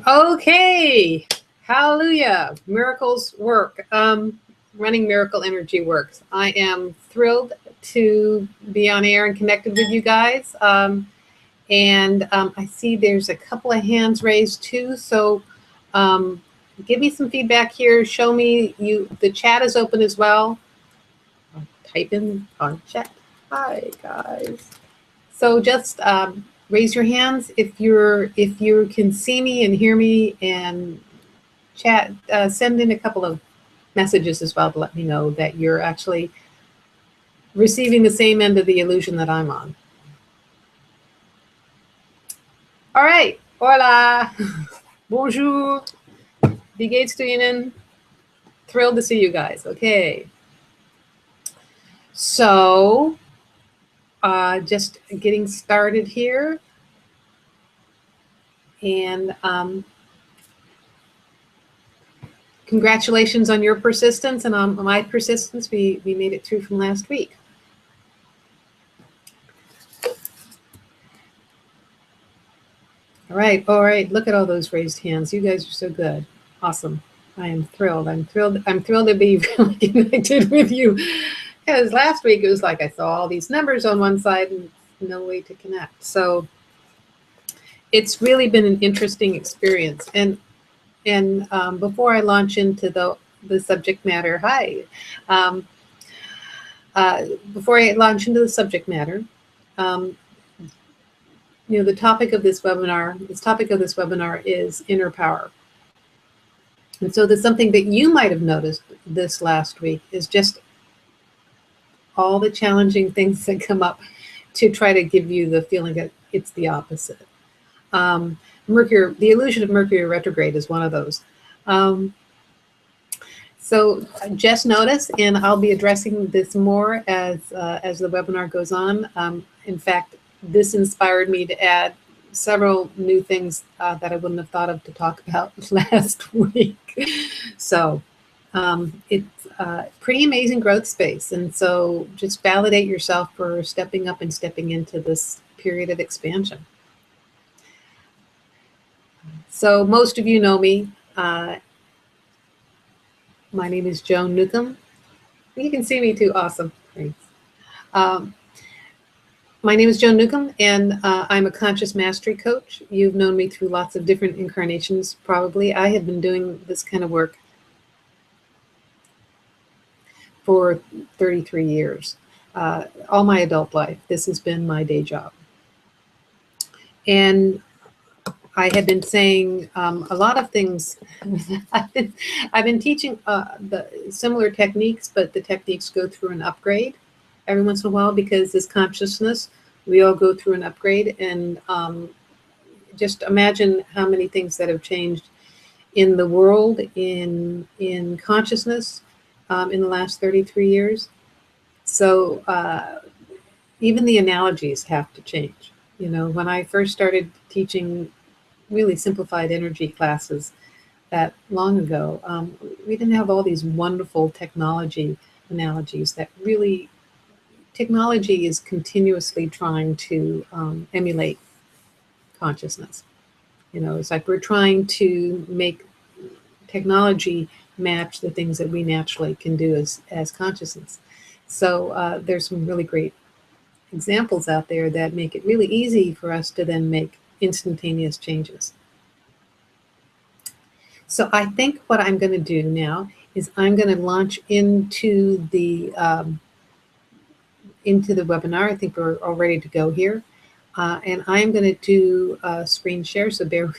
Okay, hallelujah, miracles work. Running Miracle Energy works. I am thrilled to be on air and connected with you guys. I see there's a couple of hands raised too. So give me some feedback here. Show me the chat is open as well. I'll type in on chat. Hi guys. So just raise your hands if you can see me and hear me, and chat. Send in a couple of messages as well to let me know that you're actually receiving the same end of the illusion that I'm on. All right, hola, bonjour, wie geht's to Ihnen? Thrilled to see you guys. Okay, so just getting started here, and congratulations on your persistence and on my persistence. We made it through from last week. All right. Look at all those raised hands. You guys are so good. Awesome. I am thrilled. I'm thrilled to be really connected with you. Because last week it was like I saw all these numbers on one side and no way to connect. So it's really been an interesting experience. And before I launch into the subject matter, before I launch into the subject matter, the topic of this webinar is inner power. And so there's something that you might have noticed this last week is just all the challenging things that come up to try to give you the feeling that it's the opposite. Mercury, the illusion of Mercury retrograde is one of those. So just notice, and I'll be addressing this more as the webinar goes on. In fact, this inspired me to add several new things that I wouldn't have thought of to talk about last week. So it's pretty amazing growth space. And so just validate yourself for stepping up and stepping into this period of expansion. So most of you know me. My name is Joan Newcomb. You can see me too. Awesome. Thanks. My name is Joan Newcomb, and I'm a conscious mastery coach. You've known me through lots of different incarnations, probably. I have been doing this kind of work for 33 years. All my adult life, this has been my day job. And I have been saying a lot of things. I've been teaching the similar techniques, but the techniques go through an upgrade every once in a while, because this consciousness, we all go through an upgrade. And just imagine how many things that have changed in the world, in consciousness, in the last 33 years. So even the analogies have to change. When I first started teaching really simplified energy classes that long ago, we didn't have all these wonderful technology analogies that really, technology is continuously trying to emulate consciousness. It's like we're trying to make technology match the things that we naturally can do as consciousness. So there's some really great examples out there that make it really easy for us to then make instantaneous changes. So I think what I'm going to do now is I'm going to launch into the webinar. I think we're all ready to go here. And I'm going to do a screen share, so bear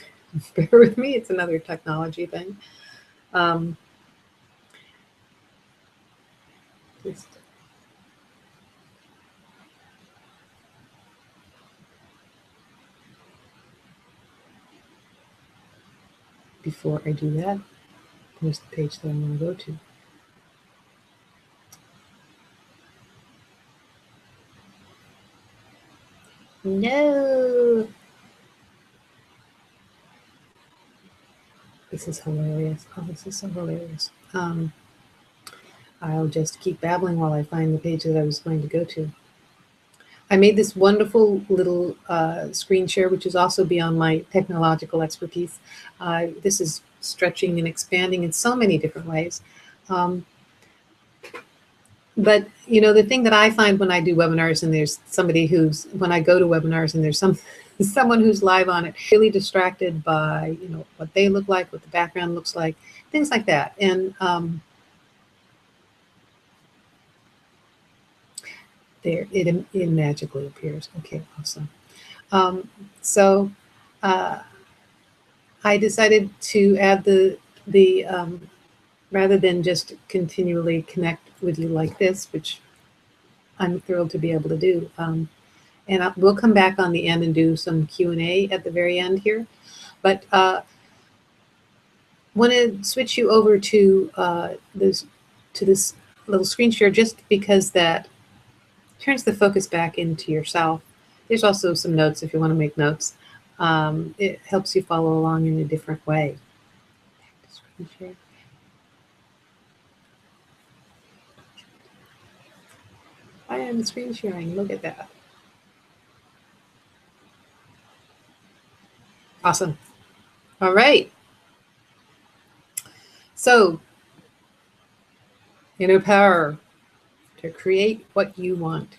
with me. It's another technology thing. Just before I do that, here's the page that I'm going to go to. No. This is hilarious. Oh, this is so hilarious. I'll just keep babbling while I find the page that I was going to go to. I made this wonderful little screen share, which is also beyond my technological expertise. This is stretching and expanding in so many different ways. Um, but the thing that I find when I do webinars and there's somebody when I go to webinars and there's someone who's live on it, really distracted by, what they look like, what the background looks like, things like that. And there, it magically appears. Okay, awesome. So I decided to add the rather than just continually connect with you like this, which I'm thrilled to be able to do. And we'll come back on the end and do some Q&A at the very end here. But want to switch you over to this little screen share, just because that turns the focus back into yourself. There's also some notes if you want to make notes. It helps you follow along in a different way. Back to screen share. I am screen sharing. Look at that. Awesome. All right. So, inner power to create what you want.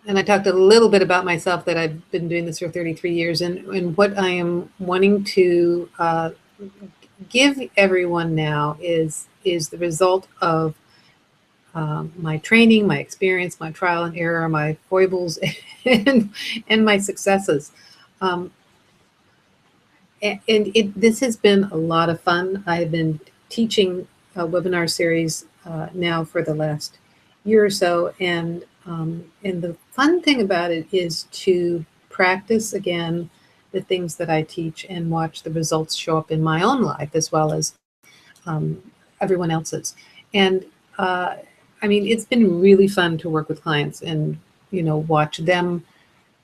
And I talked a little bit about myself, that I've been doing this for 33 years, and what I am wanting to give everyone now is the result of my training, my experience, my trial and error, my foibles, and my successes. This has been a lot of fun. I've been teaching a webinar series now for the last year or so, and the fun thing about it is to practice again the things that I teach and watch the results show up in my own life as well as everyone else's. And I mean, it's been really fun to work with clients and watch them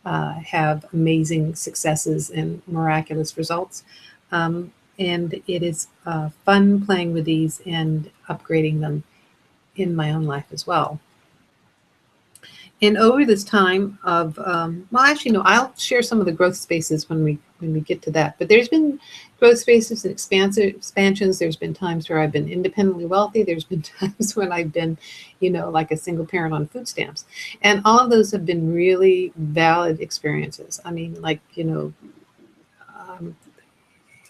have amazing successes and miraculous results. And it is fun playing with these and upgrading them in my own life as well. And over this time of, well, actually, no, I'll share some of the growth spaces when we get to that. But there's been growth spaces and expansions. There's been times where I've been independently wealthy. There's been times when I've been, like a single parent on food stamps. And all of those have been really valid experiences. I mean, like,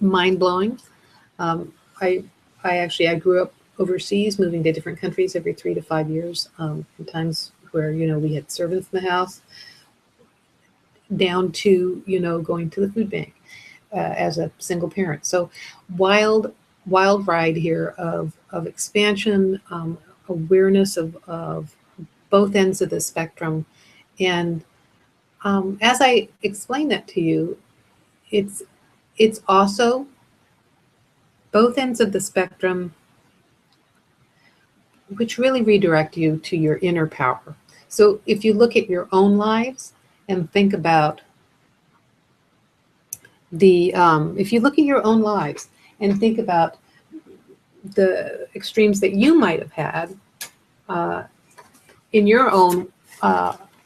mind-blowing. I grew up overseas, moving to different countries every 3 to 5 years, times where, we had servants in the house, down to, going to the food bank as a single parent. So wild ride here of expansion, awareness of both ends of the spectrum. And as I explain that to you, it's also both ends of the spectrum which really redirect you to your inner power. So if you look at your own lives and think about if you look at your own lives and think about the extremes that you might have had in your own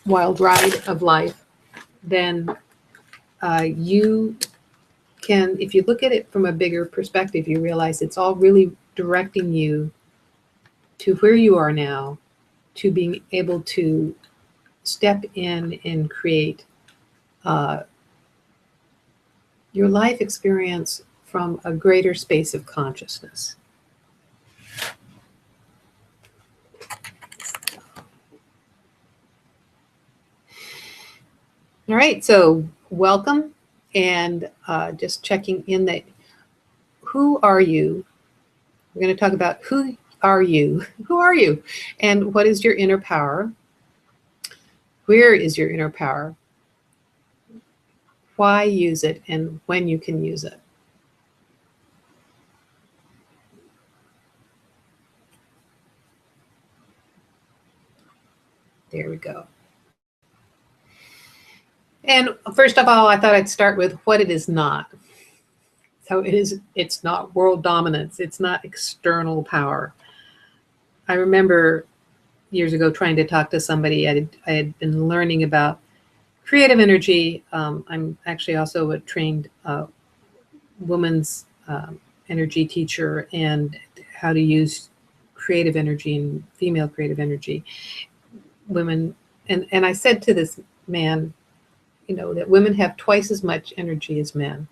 wild ride of life, then you can, if you look at it from a bigger perspective, you realize it's all really directing you to where you are now, to being able to step in and create your life experience from a greater space of consciousness. All right, so welcome, and just checking in that, who are you? We're going to talk about who are you? Who are you? And what is your inner power? Where is your inner power? Why use it, and when you can use it? There we go. And first of all, I thought I'd start with what it is not. So it's not world dominance. It's not external power. I remember years ago trying to talk to somebody. I had been learning about creative energy. I'm actually also a trained woman's energy teacher, and how to use creative energy and female creative energy. Women, and I said to this man, that women have twice as much energy as men.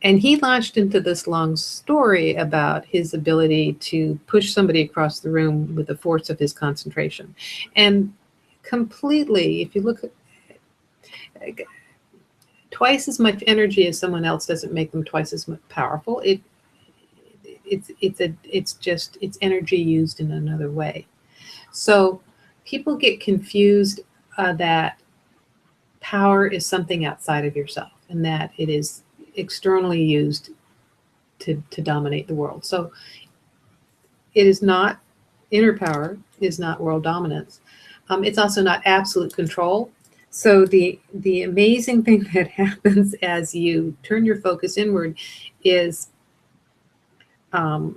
And he launched into this long story about his ability to push somebody across the room with the force of his concentration. And completely, if you look at twice as much energy as someone else doesn't make them twice as much powerful. It's energy used in another way. So people get confused that power is something outside of yourself and that it is externally used to dominate the world. So it is not inner power, is not world dominance. It's also not absolute control. So the amazing thing that happens as you turn your focus inward is the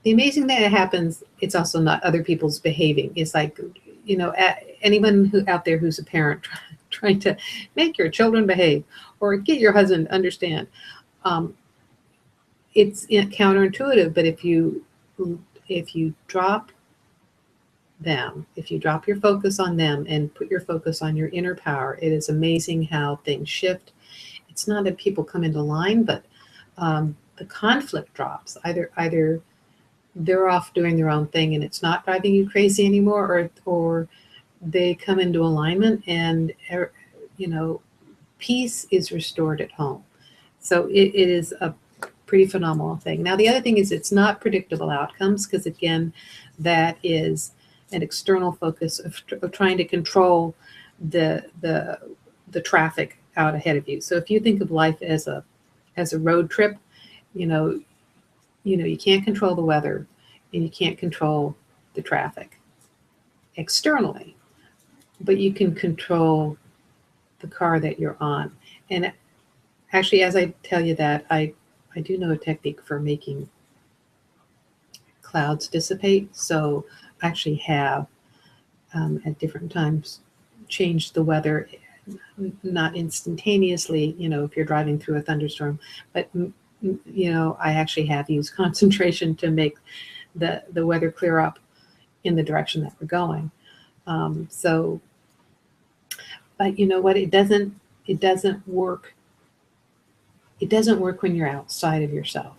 amazing thing that happens. It's also not other people's behaving. It's like, anyone who out there who's a parent trying to make your children behave or get your husband to understand. It's counterintuitive, but if you drop them, if you drop your focus on them and put your focus on your inner power, it is amazing how things shift. It's not that people come into line, but the conflict drops. Either they're off doing their own thing and it's not driving you crazy anymore, or they come into alignment and peace is restored at home. So it is a pretty phenomenal thing. Now, the other thing is it's not predictable outcomes, because again, that is an external focus of trying to control the traffic out ahead of you. So if you think of life as a road trip, you can't control the weather and you can't control the traffic externally, but you can control the car that you're on. And actually, as I tell you that, I do know a technique for making clouds dissipate. So I actually have at different times changed the weather, not instantaneously, if you're driving through a thunderstorm, but I actually have used concentration to make the weather clear up in the direction that we're going. But you know what? It doesn't work. It doesn't work when you're outside of yourself.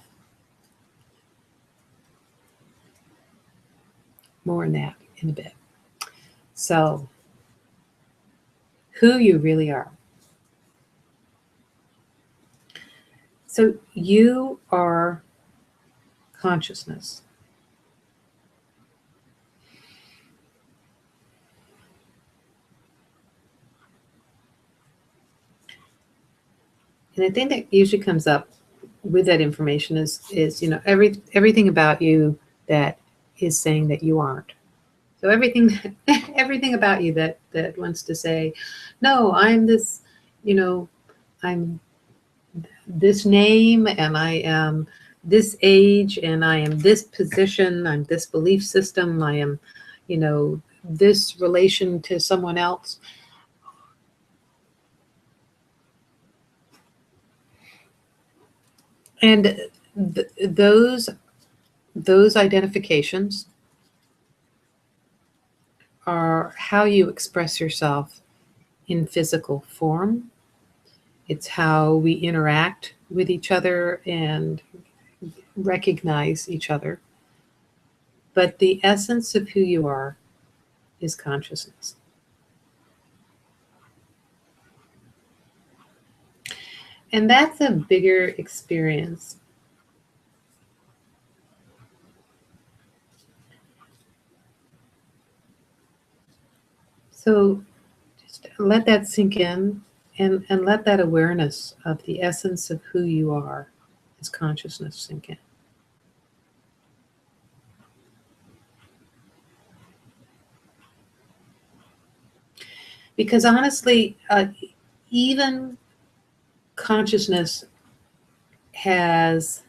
More on that in a bit. So, who you really are. So you are consciousness. And the thing that usually comes up with that information is everything about you that is saying that you aren't. So everything about you that wants to say, no, I'm this, I'm this name, and I am this age, and I am this position, I'm this belief system, I am, this relation to someone else. And those identifications are how you express yourself in physical form. It's how we interact with each other and recognize each other. But the essence of who you are is consciousness. And that's a bigger experience. So just let that sink in, and let that awareness of the essence of who you are is consciousness sink in. Because honestly, even consciousness has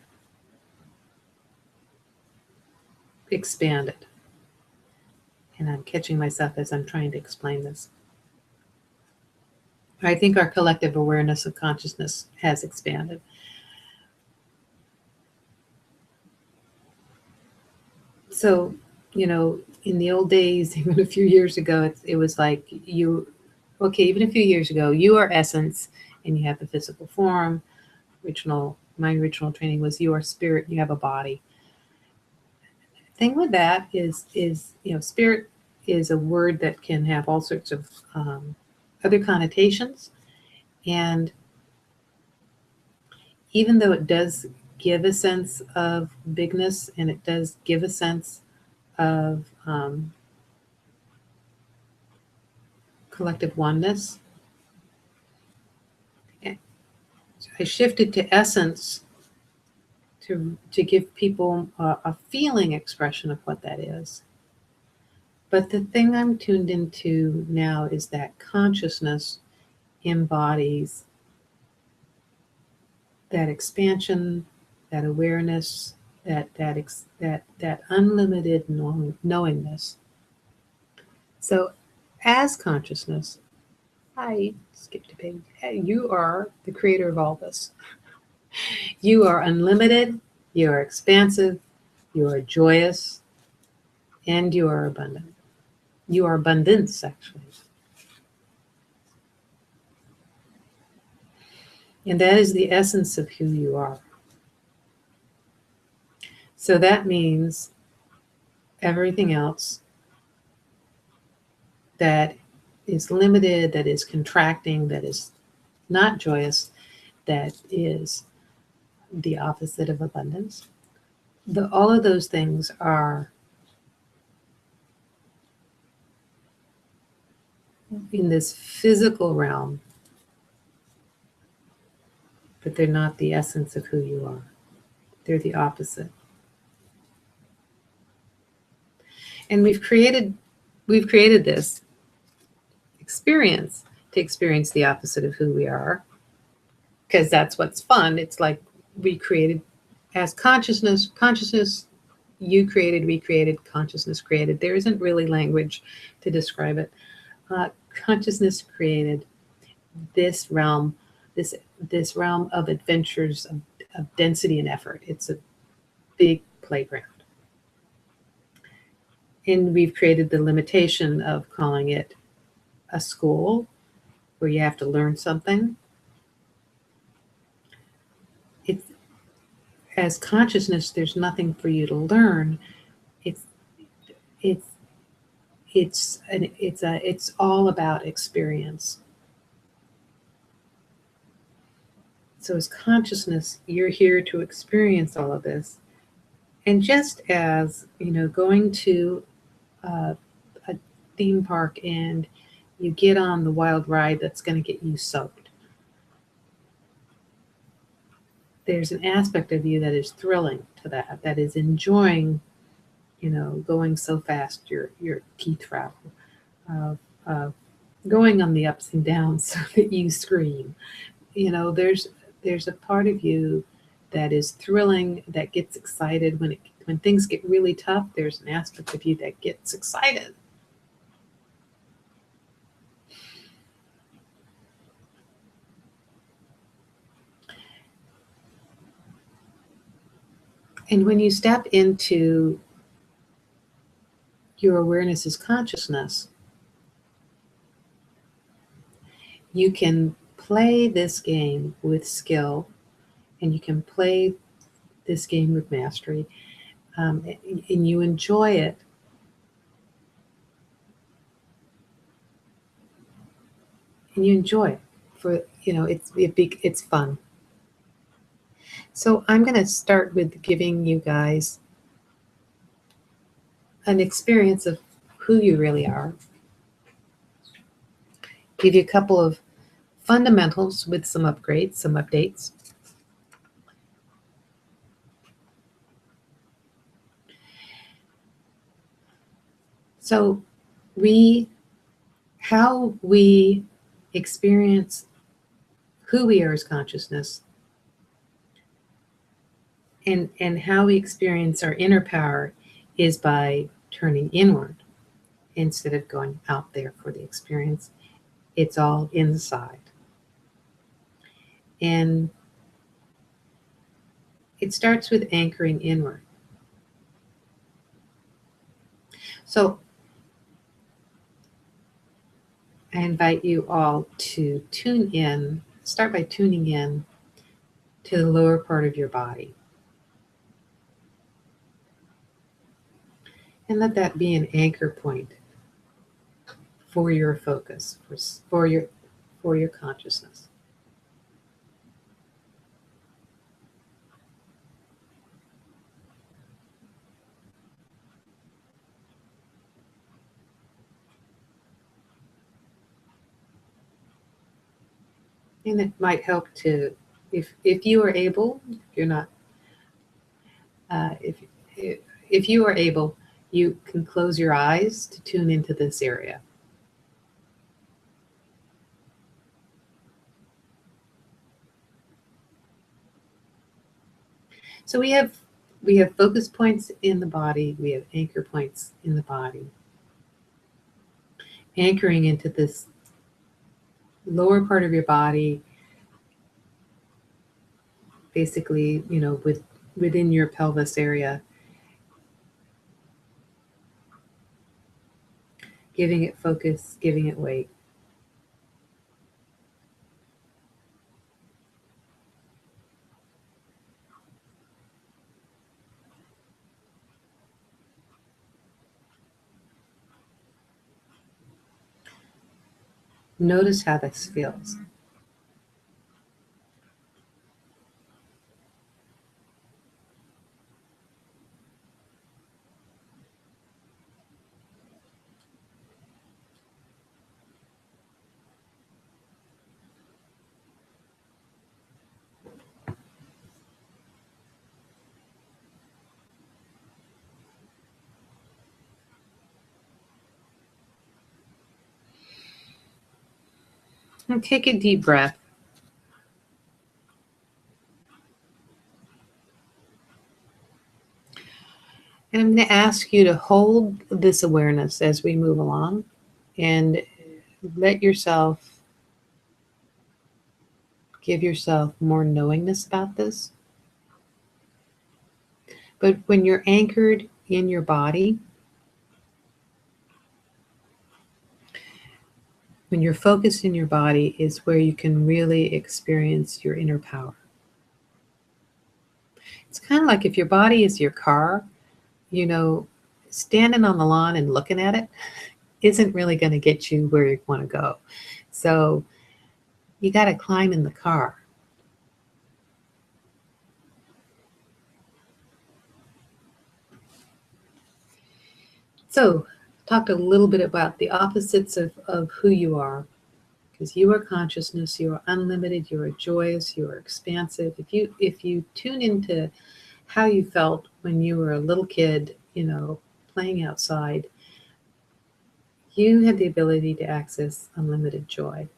expanded. And I'm catching myself as I'm trying to explain this. I think our collective awareness of consciousness has expanded. So, in the old days, even a few years ago, it was like even a few years ago, you are essence and you have the physical form. My original training was you are spirit, you have a body. The thing with that is spirit is a word that can have all sorts of other connotations. And even though it does give a sense of bigness and it does give a sense of collective oneness, I shifted to essence to give people a feeling expression of what that is. But the thing I'm tuned into now is that consciousness embodies that expansion, that awareness, that unlimited knowingness. So, as consciousness, I skipped a page. Hey, you are the creator of all this. You are unlimited. You are expansive. You are joyous, and you are abundant. You are abundance, actually. And that is the essence of who you are. So that means everything else that is limited, that is contracting, that is not joyous, that is the opposite of abundance. All of those things are in this physical realm, but they're not the essence of who you are. They're the opposite. And we've created this experience to experience the opposite of who we are, because that's what's fun. It's like we created as consciousness, you created, we created, consciousness created. There isn't really language to describe it. Consciousness created this realm, this realm of adventures, of density and effort. It's a big playground. And we've created the limitation of calling it a school where you have to learn something. It's, as consciousness, there's nothing for you to learn. It's all about experience. So as consciousness, you're here to experience all of this. And just as, going to a theme park and you get on the wild ride that's going to get you soaked, there's an aspect of you that is thrilling to that is enjoying, going so fast, your teeth rattle, going on the ups and downs so that you scream. There's a part of you that is thrilling, that gets excited when things get really tough. There's an aspect of you that gets excited. And when you step into your awareness as consciousness, you can play this game with skill, and you can play this game with mastery, and you enjoy it. And you enjoy it for, it's fun. So I'm going to start with giving you guys an experience of who you really are. Give you a couple of fundamentals with some upgrades, some updates. So how we experience who we are as consciousness, and how we experience our inner power is by turning inward instead of going out there for the experience. It's all inside. And it starts with anchoring inward. So I invite you all to tune in, start by tuning in to the lower part of your body. And let that be an anchor point for your focus, for your consciousness. And it might help to, if you are able, if you're not, if if you are able, you can close your eyes to tune into this area. So we have focus points in the body, we have anchor points in the body. Anchoring into this lower part of your body, basically, within your pelvis area, giving it focus, giving it weight. Notice how this feels. And take a deep breath. And I'm going to ask you to hold this awareness as we move along and let yourself, give yourself more knowingness about this. But when you're anchored in your body, when you're focused in your body is where you can really experience your inner power. It's kind of like if your body is your car, standing on the lawn and looking at it isn't really going to get you where you want to go. So you got to climb in the car. So talked a little bit about the opposites of who you are, because you are consciousness, you are unlimited, you are joyous, you are expansive. If you tune into how you felt when you were a little kid, playing outside, you have the ability to access unlimited joy.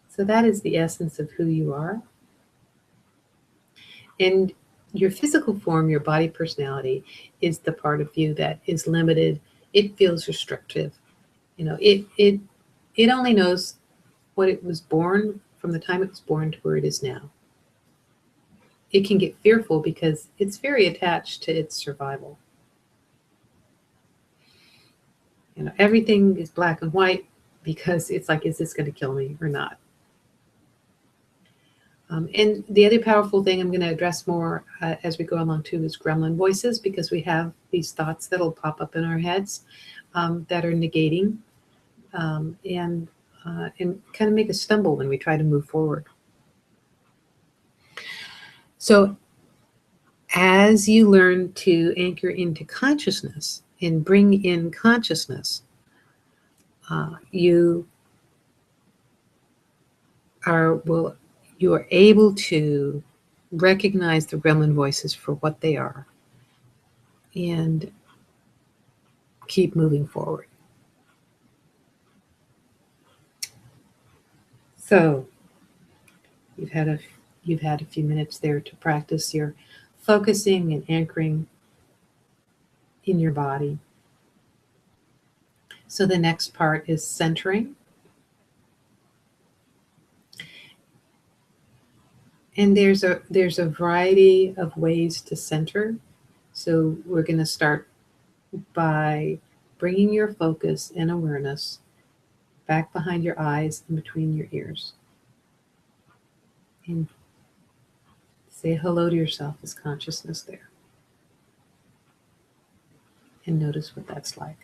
So that is the essence of who you are. And your physical form, your body personality, is the part of you that is limited. It feels restrictive. It only knows what it was born from the time it was born to where it is now. It can get fearful because it's very attached to its survival. Everything is black and white because it's like, is this going to kill me or not? And the other powerful thing I'm going to address more as we go along too is gremlin voices, because we have these thoughts that'll pop up in our heads that are negating and kind of make us stumble when we try to move forward. So as you learn to anchor into consciousness and bring in consciousness, you are able to recognize the gremlin voices for what they are and keep moving forward. So You've had a you've had a few minutes there to practice your focusing and anchoring in your body. So the next part is centering. And there's a variety of ways to center. So we're going to start by bringing your focus and awareness back behind your eyes and between your ears. And say hello to yourself as consciousness there. And notice what that's like.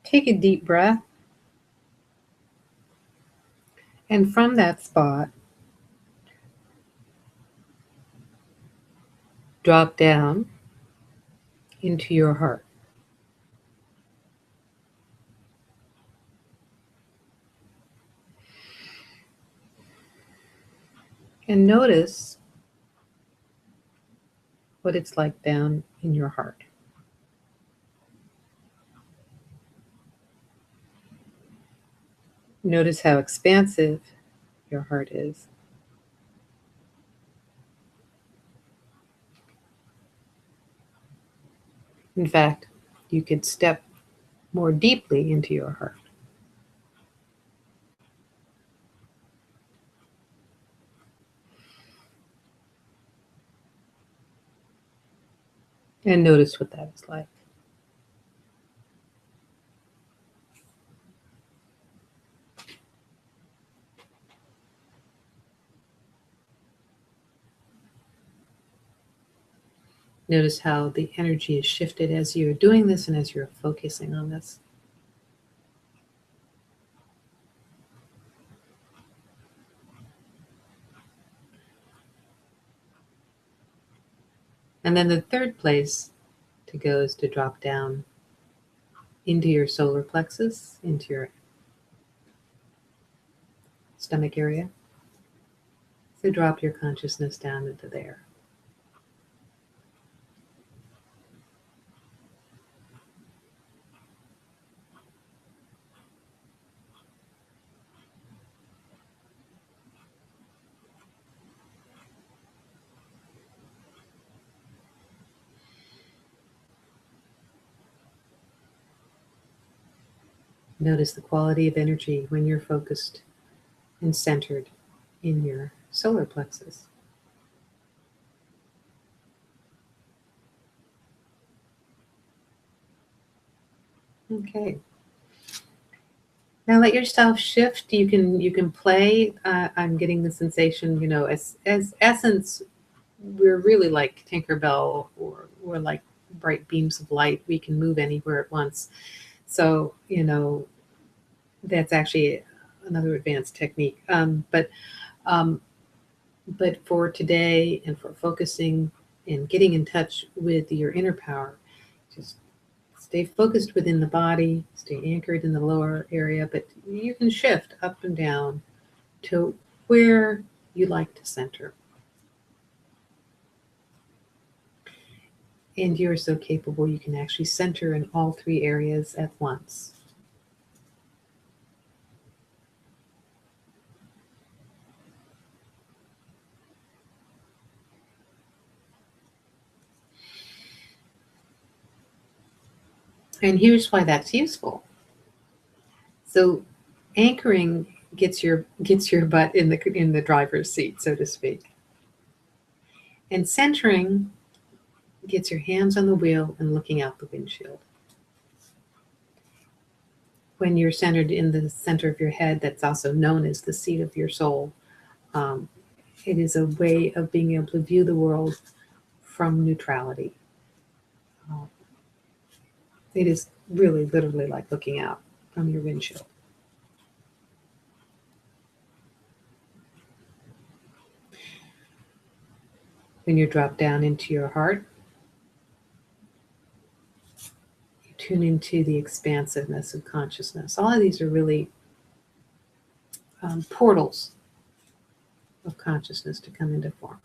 Take a deep breath. And from that spot, drop down into your heart. And notice what it's like down in your heart. Notice how expansive your heart is. In fact, you could step more deeply into your heart. And notice what that is like. Notice how the energy is shifted as you're doing this and as you're focusing on this. And then the third place to go is to drop down into your solar plexus, into your stomach area. So drop your consciousness down into there. Notice the quality of energy when you're focused and centered in your solar plexus. Okay. Now let yourself shift. You can play. I'm getting the sensation, as essence, we're really like Tinkerbell, or we're like bright beams of light. We can move anywhere at once. So that's actually another advanced technique. Um, but for today and for focusing and getting in touch with your inner power, just stay focused within the body, stay anchored in the lower area, but you can shift up and down to where you like to center. And you're so capable, you can actually center in all three areas at once. And here's why that's useful. So anchoring gets your butt in the driver's seat, so to speak. And centering gets your hands on the wheel and looking out the windshield. When you're centered in the center of your head, that's also known as the seat of your soul. Um, it is a way of being able to view the world from neutrality. Uh, it is really literally like looking out from your windshield. When you drop down into your heart, you tune into the expansiveness of consciousness. All of these are really portals of consciousness to come into form.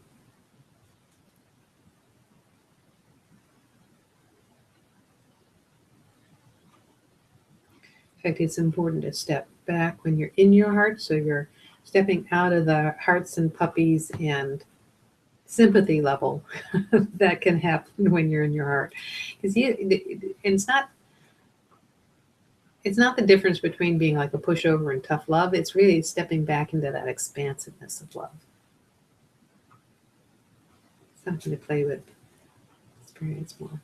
In fact, it's important to step back when you're in your heart, so you're stepping out of the hearts and puppies and sympathy level that can happen when you're in your heart. Because it's not the difference between being like a pushover and tough love. It's really stepping back into that expansiveness of love. Something to play with, experience more.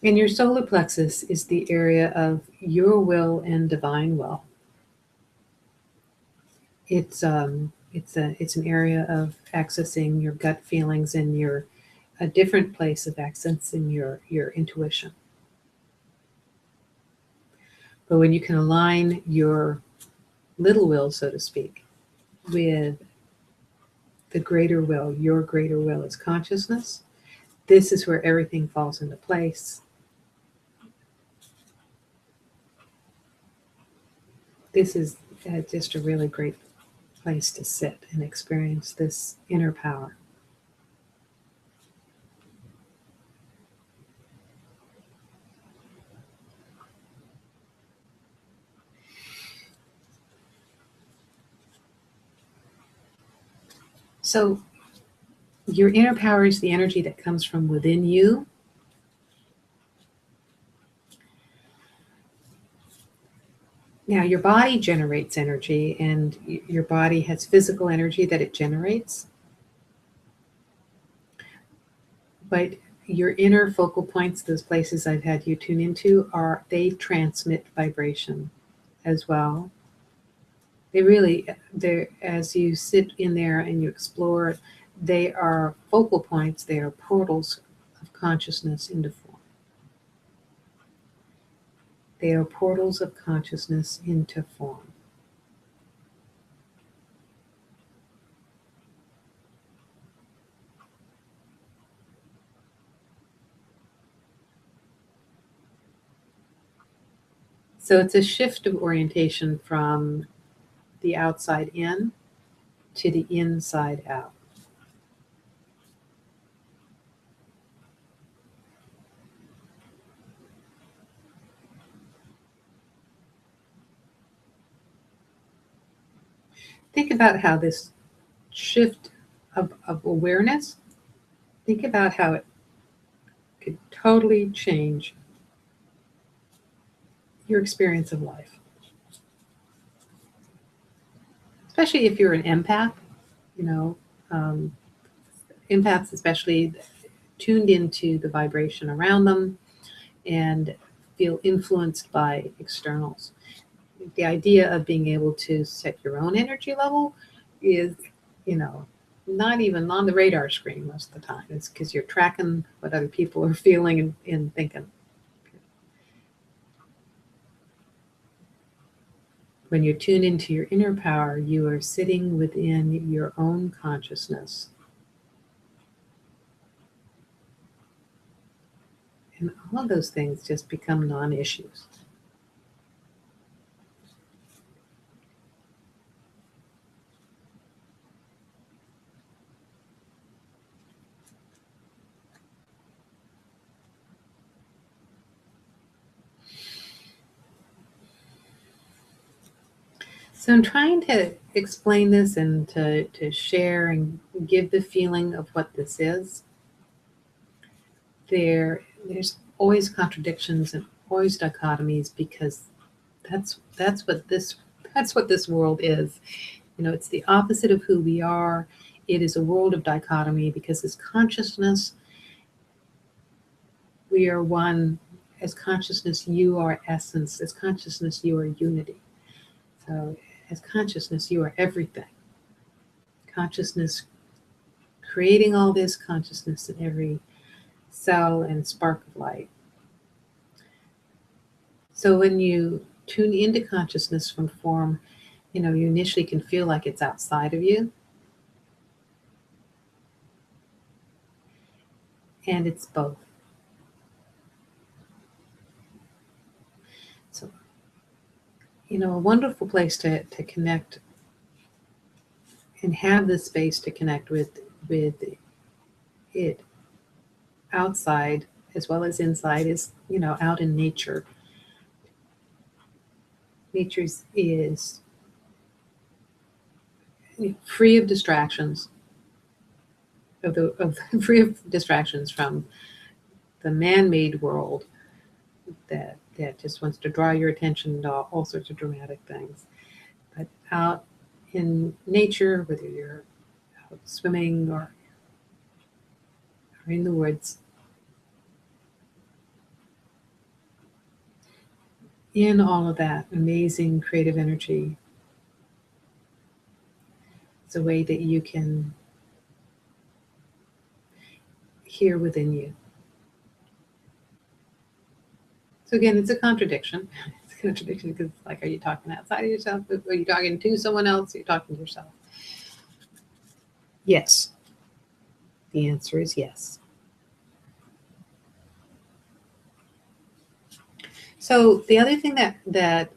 And your solar plexus is the area of your will and divine will. It's an area of accessing your gut feelings and a different place of accessing your intuition. But when you can align your little will, so to speak, with the greater will, your greater will is consciousness, this is where everything falls into place. This is just a really great place to sit and experience this inner power. So your inner power is the energy that comes from within you. Now, your body generates energy, and your body has physical energy that it generates. But your inner focal points, those places I've had you tune into, they transmit vibration as well. They're as you sit in there and you explore, they are focal points, they are portals of consciousness into form. They are portals of consciousness into form. So it's a shift of orientation from the outside in to the inside out. Think about how this shift of awareness, think about how it could totally change your experience of life. Especially if you're an empath, empaths especially tuned into the vibration around them and feel influenced by externals. The idea of being able to set your own energy level is, not even on the radar screen most of the time. It's because you're tracking what other people are feeling and thinking. When you tune into your inner power, you are sitting within your own consciousness. And all of those things just become non-issues. So I'm trying to explain this and to share and give the feeling of what this is. There's always contradictions and always dichotomies because that's what this world is. It's the opposite of who we are. It is a world of dichotomy because as consciousness, we are one. As consciousness, you are essence. As consciousness, you are unity. So as consciousness, you are everything. Consciousness creating all this, consciousness in every cell and spark of light. So when you tune into consciousness from form, you initially can feel like it's outside of you, and it's both. So, a wonderful place to connect and have the space to connect with it outside as well as inside is, out in nature. Nature is free of distractions, free of distractions from the man-made world that just wants to draw your attention to all sorts of dramatic things. But out in nature, whether you're out swimming or in the woods, in all of that amazing creative energy, it's a way that you can hear within you. So again, it's a contradiction. It's a contradiction because it's like, are you talking outside of yourself? Are you talking to someone else? Are you talking to yourself? Yes. The answer is yes. So the other thing that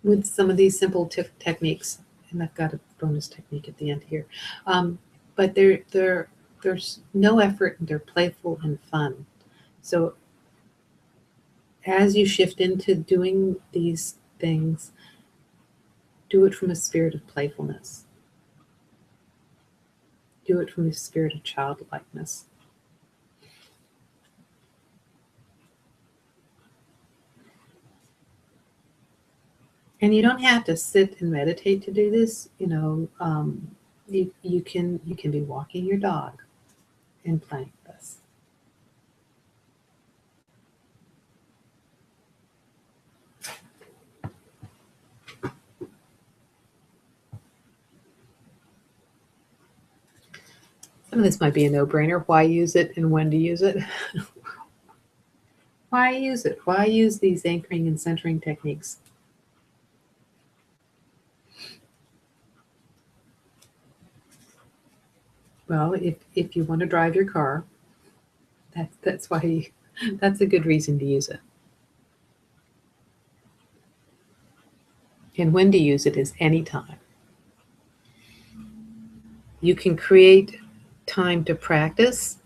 with some of these simple techniques, and I've got a bonus technique at the end here, but there's no effort and they're playful and fun. So as you shift into doing these things, do it from a spirit of playfulness. Do it from a spirit of childlikeness. And you don't have to sit and meditate to do this. You can be walking your dog and playing this. Some of this might be a no-brainer. Why use it and when to use it? Why use it? Why use these anchoring and centering techniques? Well, if you want to drive your car, that's why that's a good reason to use it. And when to use it is anytime. You can create time to practice,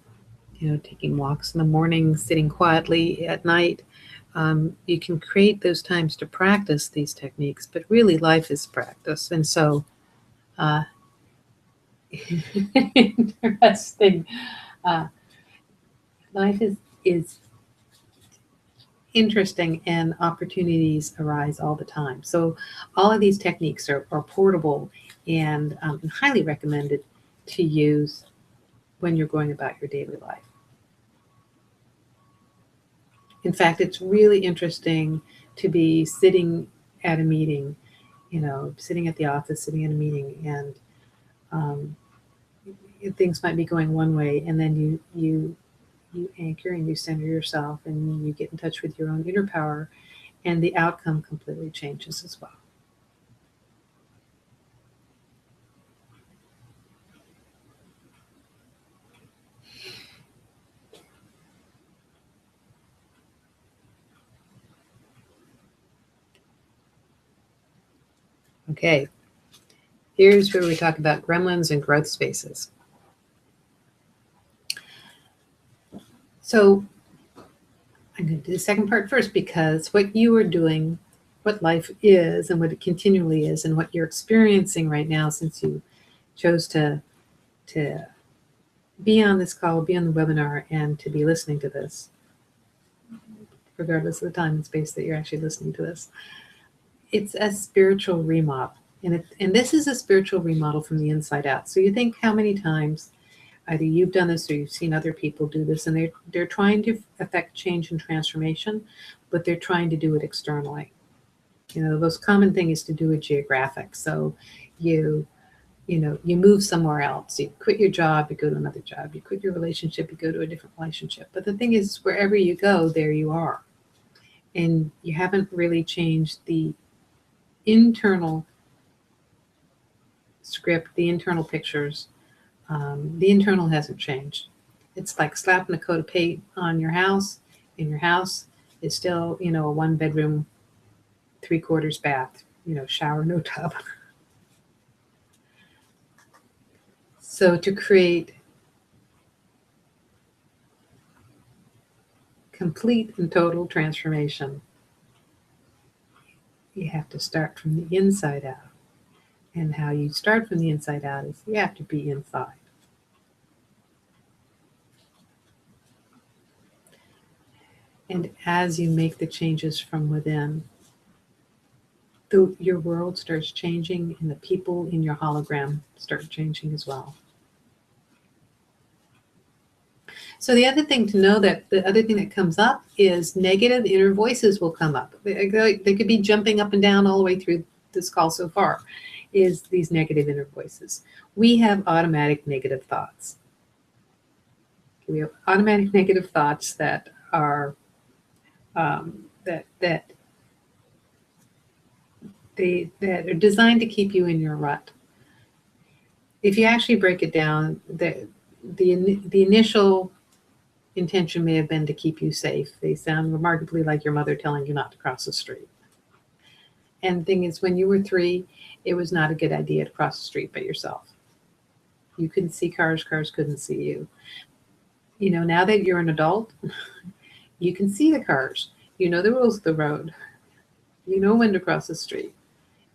taking walks in the morning, sitting quietly at night. You can create those times to practice these techniques, but really life is practice. And so, interesting. Life is interesting and opportunities arise all the time. So all of these techniques are portable and highly recommended to use when you're going about your daily life. In fact, it's really interesting to be sitting at a meeting, sitting at the office, sitting in a meeting, and things might be going one way, and then you anchor and you center yourself and you get in touch with your own inner power, and the outcome completely changes as well. Okay, here's where we talk about gremlins and growth spaces. So I'm going to do the second part first, because what you are doing, what life is and what it continually is, and what you're experiencing right now since you chose to be on this call, be on the webinar, and to be listening to this, regardless of the time and space that you're actually listening to this. It's a spiritual remodel. And this is a spiritual remodel from the inside out. So you think how many times either you've done this or you've seen other people do this, and they're trying to affect change and transformation, but they're trying to do it externally. The most common thing is to do it geographic. So you move somewhere else. You quit your job, you go to another job. You quit your relationship, you go to a different relationship. But the thing is, wherever you go, there you are. and you haven't really changed the internal script, the internal pictures. The internal hasn't changed. It's like slapping a coat of paint on your house, and your house is still, a 1 bedroom, 3/4 bath, shower, no tub. So to create complete and total transformation, you have to start from the inside out. And how you start from the inside out is you have to be inside. And as you make the changes from within, your world starts changing, and the people in your hologram start changing as well. So the other thing to know, that the other thing that comes up is negative inner voices will come up. They could be jumping up and down all the way through this call so far, is these negative inner voices. We have automatic negative thoughts. We have automatic negative thoughts that are that are designed to keep you in your rut. If you actually break it down, the initial intention may have been to keep you safe. They sound remarkably like your mother telling you not to cross the street. And the thing is, when you were 3, it was not a good idea to cross the street by yourself. You couldn't see cars, cars couldn't see you. Now that you're an adult, you can see the cars. You know the rules of the road. You know when to cross the street.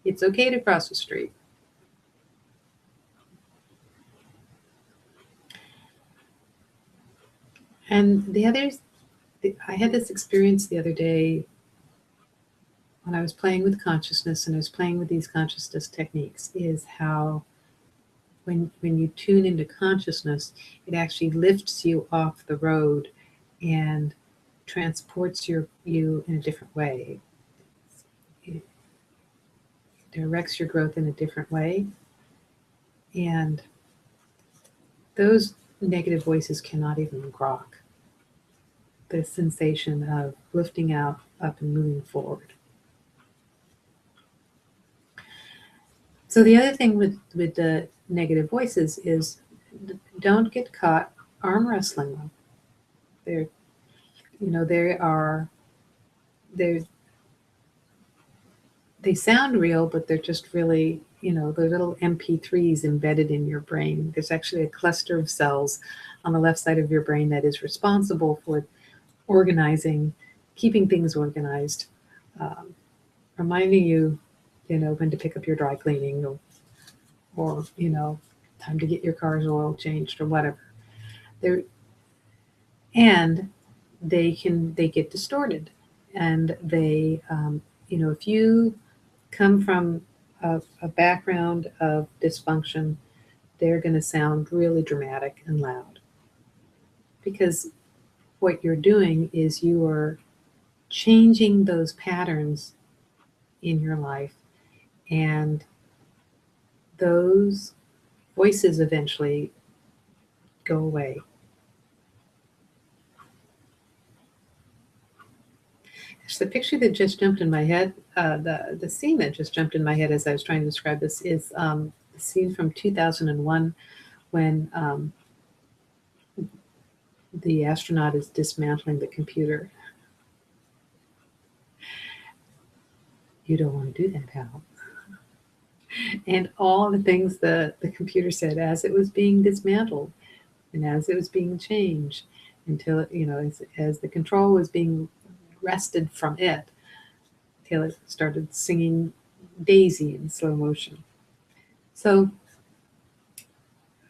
It's okay to cross the street. And I had this experience the other day when I was playing with consciousness, and I was playing with these consciousness techniques, is how when you tune into consciousness, it actually lifts you off the road and transports you in a different way. It directs your growth in a different way. And those negative voices cannot even grok the sensation of lifting up and moving forward. So the other thing with the negative voices is, don't get caught arm wrestling them. They sound real, but they're just really, the little MP3s embedded in your brain. There's actually a cluster of cells on the left side of your brain that is responsible for organizing, keeping things organized, reminding you, when to pick up your dry cleaning, or time to get your car's oil changed or whatever. And they get distorted, and they, if you come from a background of dysfunction, they're going to sound really dramatic and loud, because what you're doing is you are changing those patterns in your life, and those voices eventually go away. So the picture that just jumped in my head, the scene that just jumped in my head as I was trying to describe this, is the scene from 2001 when the astronaut is dismantling the computer. You don't want to do that, Hal. And all the things the computer said as it was being dismantled and as it was being changed, until as the control was being wrested from it, till it started singing Daisy in slow motion. So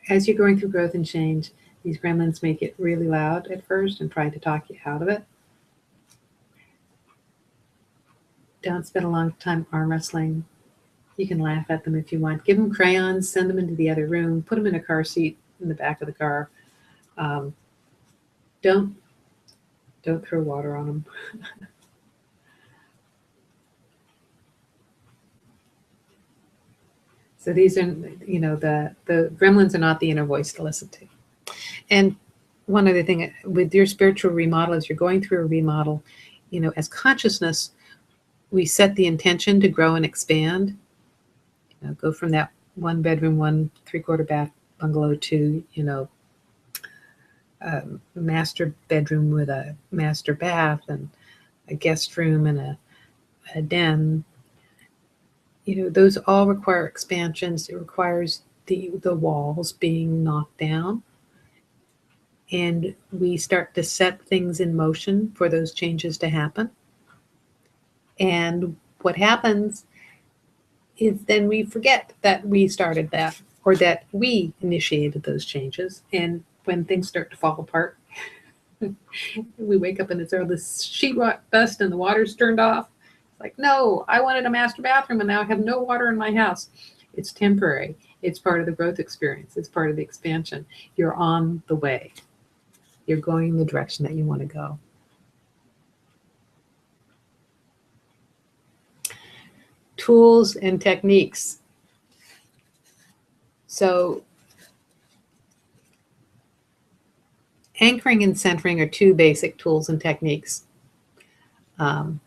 as you're going through growth and change, these gremlins make it really loud at first and try to talk you out of it. Don't spend a long time arm wrestling. You can laugh at them if you want. Give them crayons, send them into the other room, put them in a car seat in the back of the car. Don't throw water on them. So these are, the gremlins are not the inner voice to listen to. And one other thing with your spiritual remodel, as you're going through a remodel, as consciousness, we set the intention to grow and expand, go from that 1 bedroom, 1 3/4 bath bungalow to, a master bedroom with a master bath and a guest room and a den. Those all require expansions. It requires the walls being knocked down, and we start to set things in motion for those changes to happen. And what happens is then we forget that we started that or that we initiated those changes. And when things start to fall apart, we wake up and it's all this sheetrock dust and the water's turned off. It's like, no, I wanted a master bathroom and now I have no water in my house. It's temporary. It's part of the growth experience. It's part of the expansion. You're on the way. You're going in the direction that you want to go. Tools and techniques. So anchoring and centering are two basic tools and techniques. Anchoring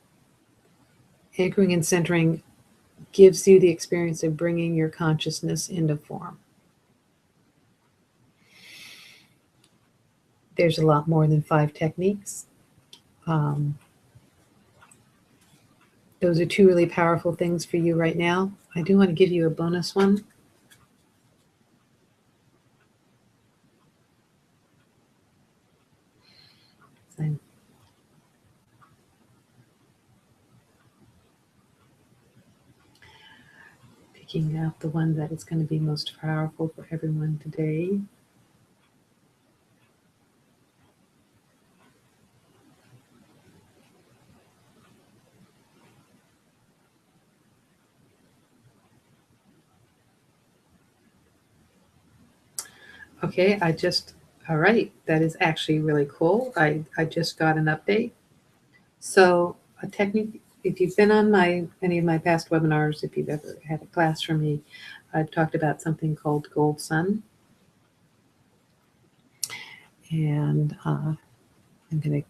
and centering gives you the experience of bringing your consciousness into form. There's a lot more than 5 techniques. Those are 2 really powerful things for you right now. I do want to give you a bonus one. I'm picking out the one that is going to be most powerful for everyone today. Okay, all right, that is actually really cool. I just got an update. So a technique, if you've been on any of my past webinars, if you've ever had a class from me, I've talked about something called Gold Sun. And I'm going to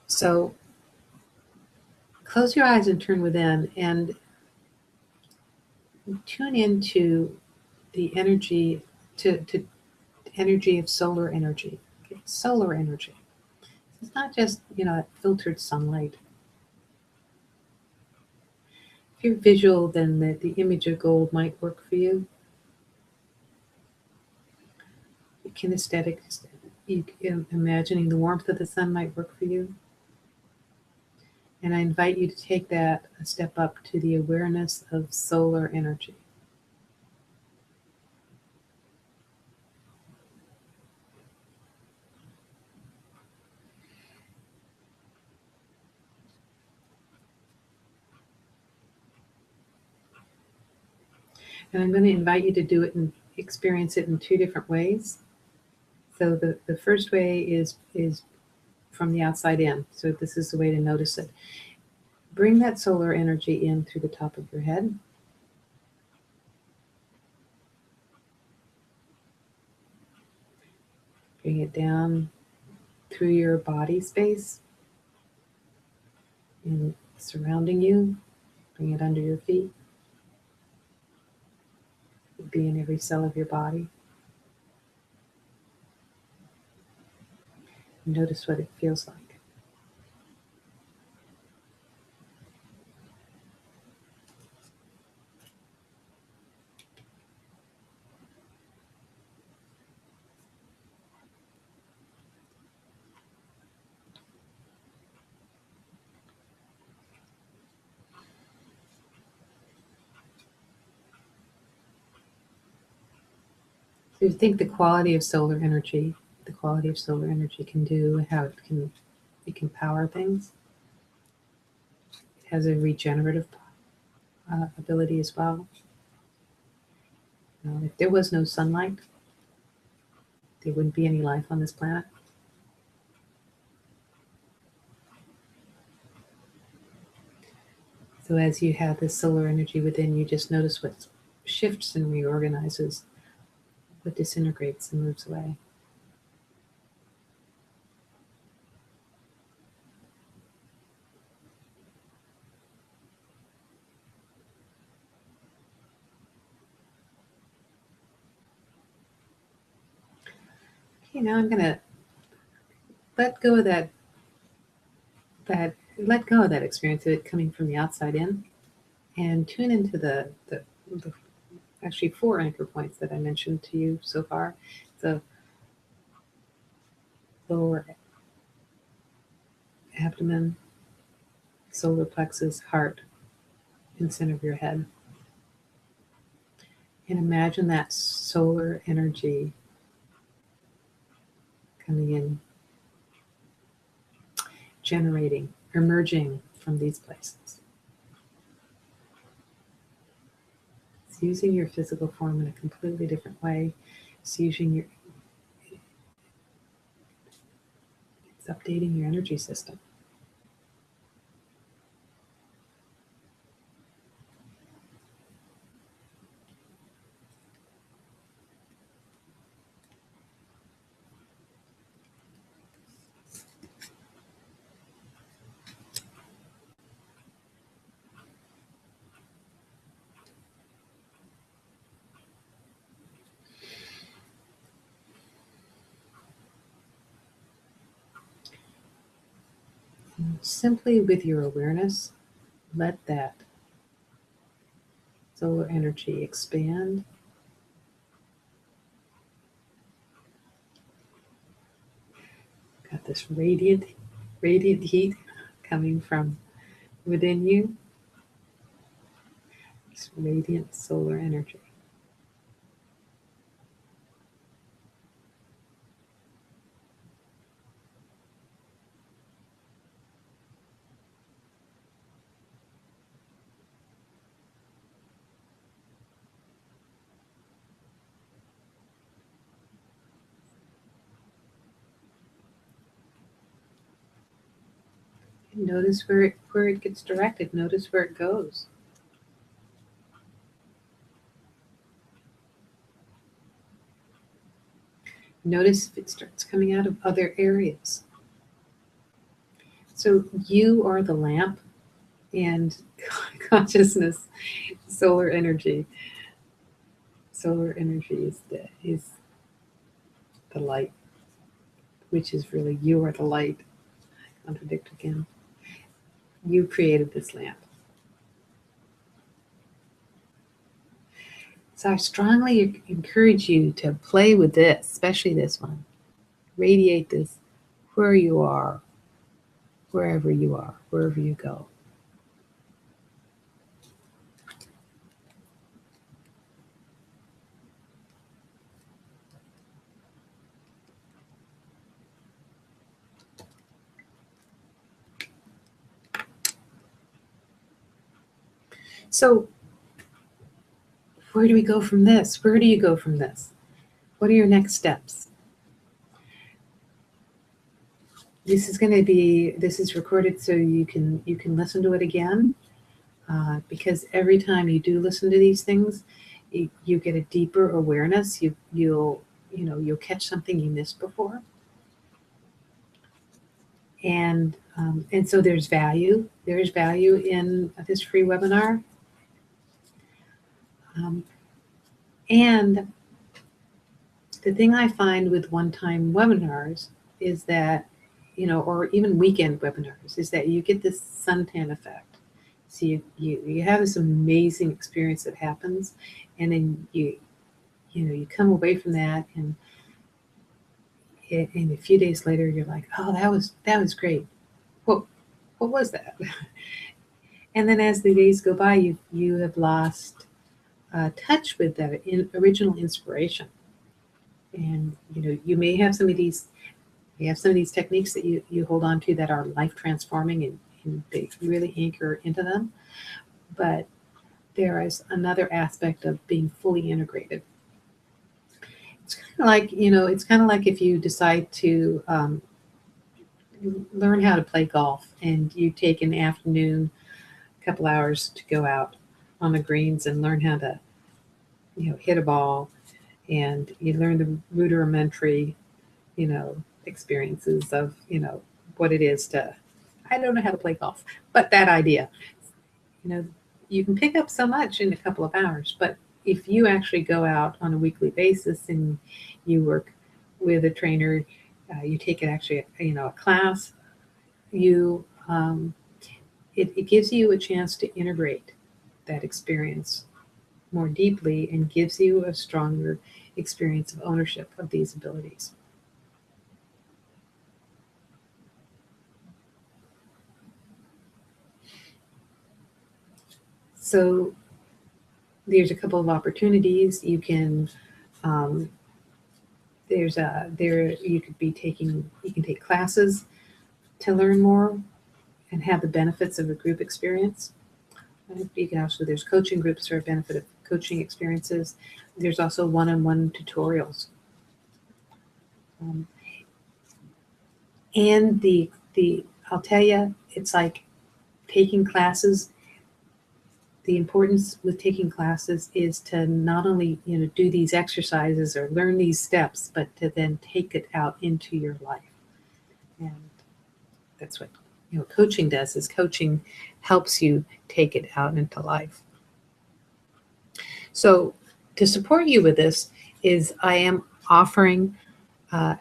So close your eyes and turn within and tune into the energy, to energy of solar energy. Okay? Solar energy. It's not just, filtered sunlight. If you're visual, then the image of gold might work for you. Kinesthetic, imagining the warmth of the sun might work for you. And I invite you to take that a step up to the awareness of solar energy. And I'm going to invite you to do it and experience it in 2 different ways. So the first way is from the outside in. So this is the way to notice it. Bring that solar energy in through the top of your head. Bring it down through your body space and surrounding you. Bring it under your feet. Be in every cell of your body. Notice what it feels like. So you think the quality of solar energy can do, how it can power things. It has a regenerative ability as well. If there was no sunlight, there wouldn't be any life on this planet. So as you have this solar energy within you, just notice what shifts and reorganizes, what disintegrates and moves away. Okay, now I'm gonna let go of let go of that experience of it coming from the outside in, and tune into the actually 4 anchor points that I mentioned to you so far. The lower abdomen, solar plexus, heart, and center of your head. And imagine that solar energy coming in, generating, emerging from these places. It's using your physical form in a completely different way. It's it's updating your energy system. And simply with your awareness, let that solar energy expand. Got this radiant heat coming from within you, this radiant solar energy. And notice where it gets directed. Notice where it goes. Notice if it starts coming out of other areas. So you are the lamp, and consciousness, solar energy. Solar energy is the light, which is really you are the light. Contradict again. You created this lamp. So I strongly encourage you to play with this, especially this one. Radiate this where you are, wherever you are, wherever you go. So where do we go from this? Where do you go from this? What are your next steps? This is recorded so you can listen to it again, because every time you do listen to these things, you get a deeper awareness. You'll catch something you missed before, and so there's value. There's value in this free webinar, and the thing I find with one-time webinars is that, or even weekend webinars, is that you get this suntan effect. So you have this amazing experience that happens, and then you come away from that, and a few days later you're like, oh, that was great. What was that? And then as the days go by, you have lost touch with that original inspiration. And you may have some of these techniques that you hold on to that are life transforming, and they really anchor into them. But there is another aspect of being fully integrated. It's kind of like if you decide to learn how to play golf, and you take an afternoon couple hours to go out on the greens and learn how to, hit a ball, and you learn the rudimentary, experiences of, what it is to, I don't know how to play golf, but that idea, you know, you can pick up so much in a couple of hours. But if you actually go out on a weekly basis and you work with a trainer, you take it actually, a class, you, it gives you a chance to integrate that experience more deeply and gives you a stronger experience of ownership of these abilities. So there's a couple of opportunities. You can you could be taking, you can take classes to learn more and have the benefits of a group experience. You can also, there's coaching groups for a benefit of coaching experiences. There's also one-on-one tutorials. And I'll tell you, it's like taking classes. The importance with taking classes is to not only, do these exercises or learn these steps, but to then take it out into your life. And that's what, coaching does, is coaching helps you take it out into life. So to support you with this is I am offering a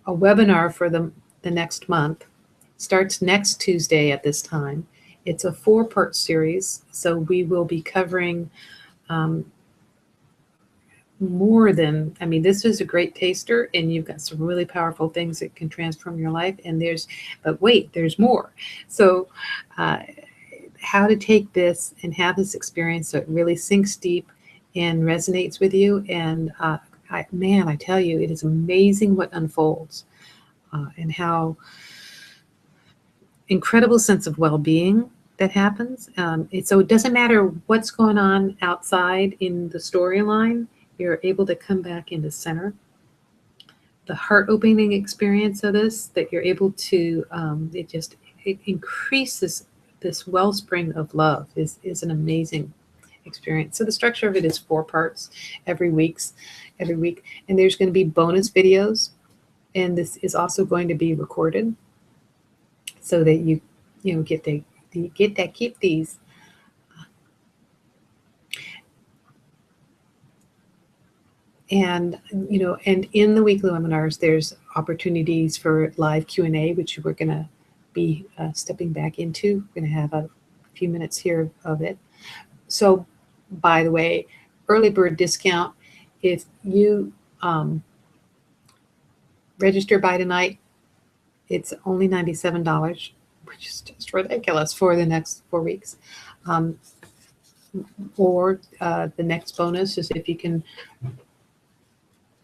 webinar for the next month. Starts next Tuesday at this time. It's a 4-part series, so we will be covering more than, this is a great taster, and you've got some really powerful things that can transform your life, but wait, there's more. So how to take this and have this experience so it really sinks deep and resonates with you. And I tell you, it is amazing what unfolds and how incredible sense of well-being that happens. So it doesn't matter what's going on outside in the storyline, you're able to come back into center. The heart-opening experience of this, that you're able to, it increases this wellspring of love is an amazing experience. So the structure of it is 4 parts every week, and there's going to be bonus videos, and this is also going to be recorded so that you get to keep these. And and in the weekly webinars, there's opportunities for live Q&A, which we're going to be stepping back into. We're going to have a few minutes here of it. So, by the way, early bird discount, if you register by tonight, it's only $97, which is just ridiculous for the next 4 weeks. Or the next bonus is if you can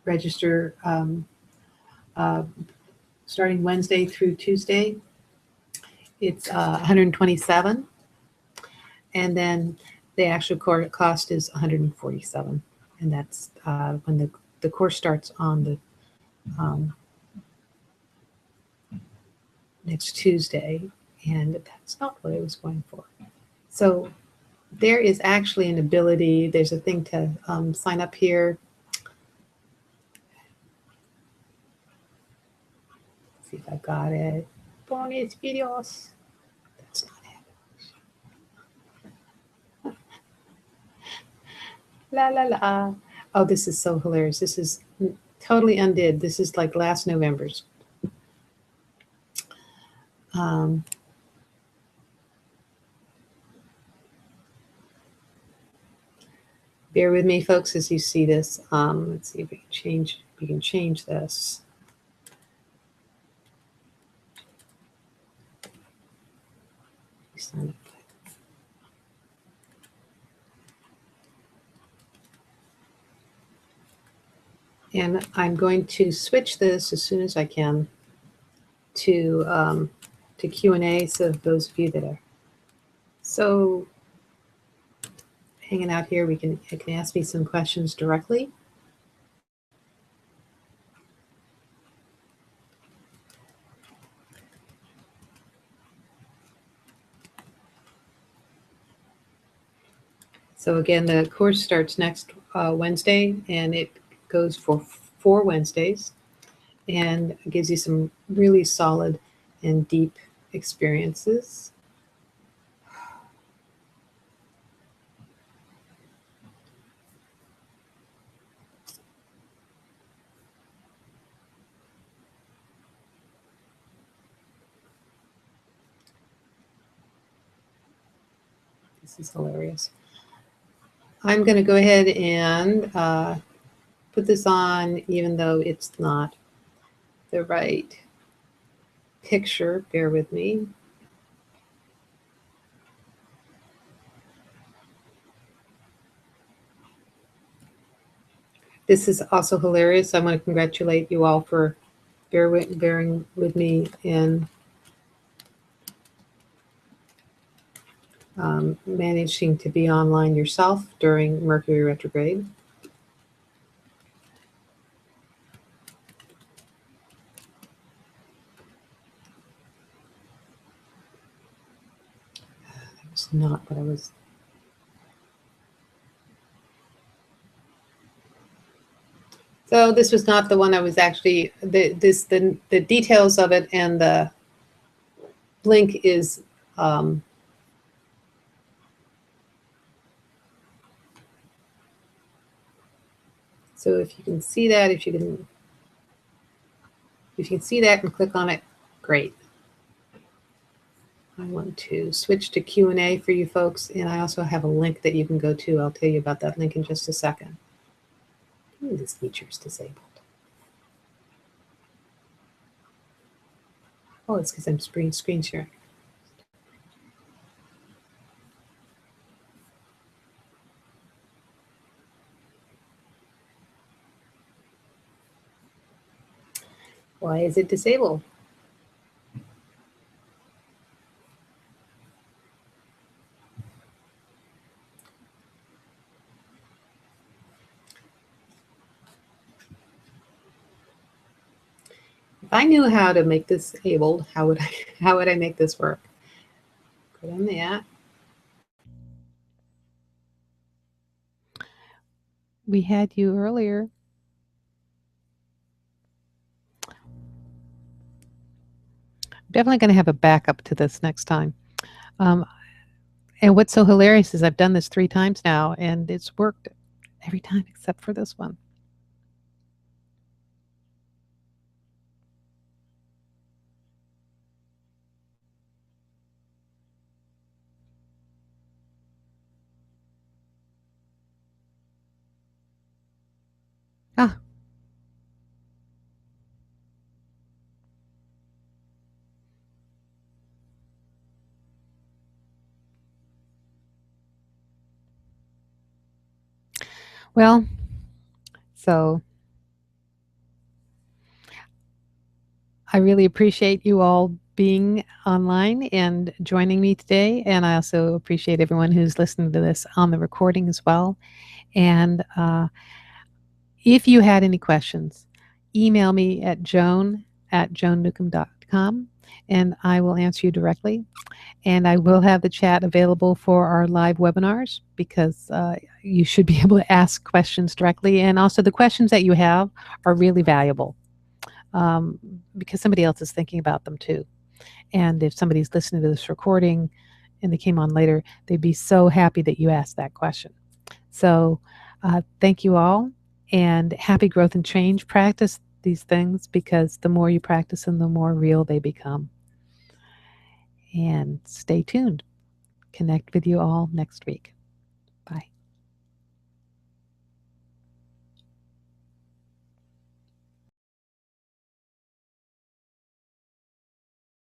register starting Wednesday through Tuesday, it's $127, and then the actual cost is $147, and that's when the course starts on the next Tuesday, and that's not what I was going for. So there is actually an ability, there's a thing to sign up here. See if I've got it. Bonus videos. That's not it. La la la. Oh, this is so hilarious. This is totally undid. This is like last November's. Bear with me, folks, as you see this. Let's see if we can change this. And I'm going to switch this as soon as I can to Q&A. So those of you that are so hanging out here, you can ask me some questions directly. So again, the course starts next Wednesday, and it goes for 4 Wednesdays, and gives you some really solid and deep experiences. This is hilarious. I'm going to go ahead and put this on, even though it's not the right picture. Bear with me. This is also hilarious. I want to congratulate you all for bearing with me in managing to be online yourself during Mercury retrograde. That was not what I was. So this was not the one I was actually, the details of it and the link is so if you can see that, if you can see that and click on it, great. I want to switch to Q&A for you folks, and I also have a link that you can go to. I'll tell you about that link in just a second. Ooh, this feature is disabled. Oh, it's because I'm screen sharing. Why is it disabled? If I knew how to make this able, how would I make this work? Put on that. We had you earlier. Definitely going to have a backup to this next time. And what's so hilarious is I've done this 3 times now, and it's worked every time except for this one. Ah. Well, so I really appreciate you all being online and joining me today. And I also appreciate everyone who's listening to this on the recording as well. And if you had any questions, email me at joan@joannewcomb.com and I will answer you directly. And I will have the chat available for our live webinars because you should be able to ask questions directly. And also the questions that you have are really valuable because somebody else is thinking about them too. And if somebody's listening to this recording and they came on later, they'd be so happy that you asked that question. So thank you all, and happy growth and change. Practice these things because the more you practice them, the more real they become. And stay tuned. Connect with you all next week. Bye.